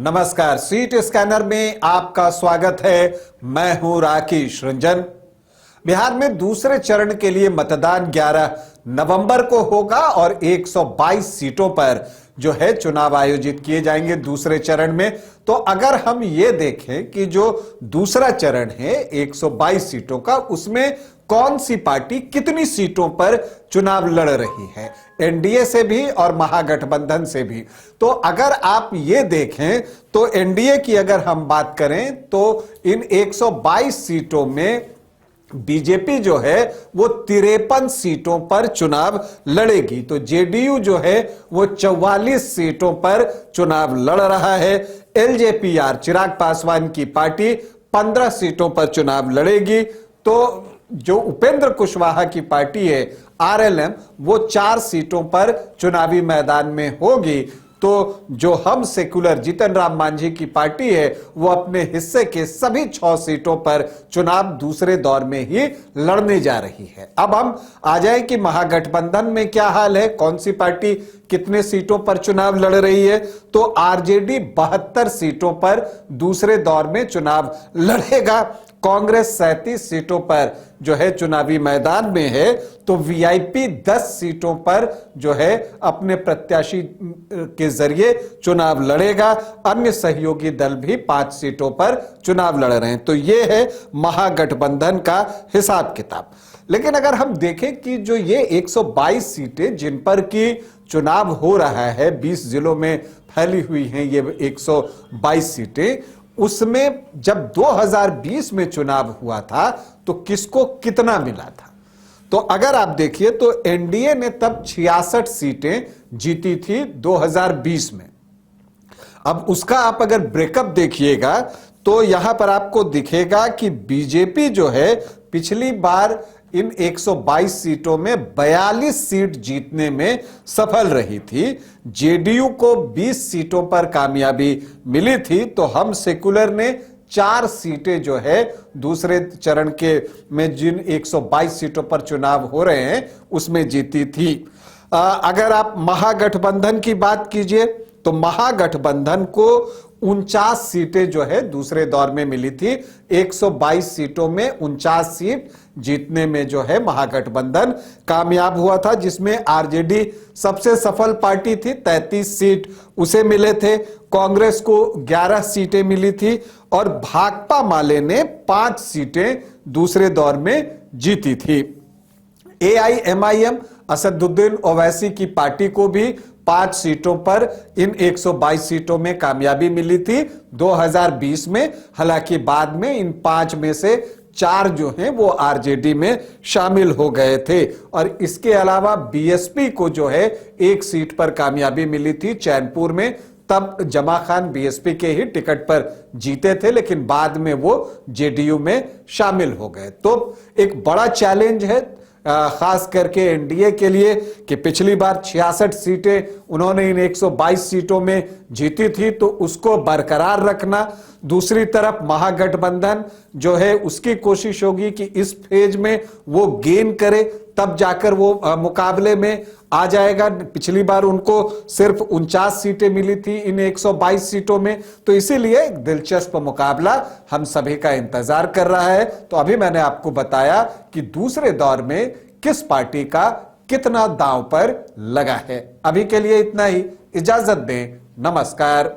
नमस्कार, seat scanner में आपका स्वागत है। मैं हूं राकेश रंजन। बिहार में दूसरे चरण के लिए मतदान 11 नवंबर को होगा और 122 सीटों पर जो है चुनाव आयोजित किए जाएंगे दूसरे चरण में। तो अगर हम ये देखें कि जो दूसरा चरण है 122 सीटों का, उसमें कौन सी पार्टी कितनी सीटों पर चुनाव लड़ रही है, एनडीए से भी और महागठबंधन से भी। तो अगर आप ये देखें तो एनडीए की अगर हम बात करें तो इन 122 सीटों में बीजेपी जो है वो 53 सीटों पर चुनाव लड़ेगी। तो जेडीयू जो है वो 44 सीटों पर चुनाव लड़ रहा है। एलजेपी चिराग पासवान की पार्टी 15 सीटों पर चुनाव लड़ेगी। तो जो उपेंद्र कुशवाहा की पार्टी है आरएलएम, वो 4 सीटों पर चुनावी मैदान में होगी। तो जो हम सेकुलर जीतन राम मांझी की पार्टी है वो अपने हिस्से के सभी 6 सीटों पर चुनाव दूसरे दौर में ही लड़ने जा रही है। अब हम आ जाए कि महागठबंधन में क्या हाल है, कौन सी पार्टी कितने सीटों पर चुनाव लड़ रही है। तो आरजेडी 72 सीटों पर दूसरे दौर में चुनाव लड़ेगा। कांग्रेस 37 सीटों पर जो है चुनावी मैदान में है। तो वीआईपी 10 सीटों पर जो है अपने प्रत्याशी के जरिए चुनाव लड़ेगा। अन्य सहयोगी दल भी 5 सीटों पर चुनाव लड़ रहे हैं। तो ये है महागठबंधन का हिसाब किताब। लेकिन अगर हम देखें कि जो ये 122 सीटें जिन पर की चुनाव हो रहा है, 20 जिलों में फैली हुई हैं ये 122 सीटें, उसमें जब 2020 में चुनाव हुआ था तो किसको कितना मिला था। तो अगर आप देखिए तो एनडीए ने तब 66 सीटें जीती थी 2020 में। अब उसका आप अगर ब्रेकअप देखिएगा तो यहां पर आपको दिखेगा कि बीजेपी जो है पिछली बार इन 122 सीटों में 42 सीट जीतने में सफल रही थी। जेडीयू को 20 सीटों पर कामयाबी मिली थी। तो हम सेकुलर ने 4 सीटें जो है दूसरे चरण के में जिन 122 सीटों पर चुनाव हो रहे हैं उसमें जीती थी। अगर आप महागठबंधन की बात कीजिए तो महागठबंधन को 49 सीटें जो है दूसरे दौर में मिली थी। 122 सीटों में 49 सीट जीतने में जो है महागठबंधन कामयाब हुआ था, जिसमें आरजेडी सबसे सफल पार्टी थी, 33 सीट उसे मिले थे। कांग्रेस को 11 सीटें मिली थी और भाकपा माले ने 5 सीटें दूसरे दौर में जीती थी। एआईएमआईएम असदुद्दीन ओवैसी की पार्टी को भी 5 सीटों पर इन 122 सीटों में कामयाबी मिली थी 2020 में। हालांकि बाद में इन 5 में से 4 जो हैं वो आरजेडी में शामिल हो गए थे। और इसके अलावा बीएसपी को जो है 1 सीट पर कामयाबी मिली थी चैनपुर में। तब जमा खान बीएसपी के ही टिकट पर जीते थे, लेकिन बाद में वो जेडीयू में शामिल हो गए। तो एक बड़ा चैलेंज है खास करके एनडीए के लिए कि पिछली बार 66 सीटें उन्होंने इन 122 सीटों में जीती थी, तो उसको बरकरार रखना। दूसरी तरफ महागठबंधन जो है उसकी कोशिश होगी कि इस फेज में वो गेन करे, तब जाकर वो मुकाबले में आ जाएगा। पिछली बार उनको सिर्फ 49 सीटें मिली थी इन 122 सीटों में। तो इसीलिए एक दिलचस्प मुकाबला हम सभी का इंतजार कर रहा है। तो अभी मैंने आपको बताया कि दूसरे दौर में किस पार्टी का कितना दांव पर लगा है। अभी के लिए इतना ही, इजाजत दें, नमस्कार।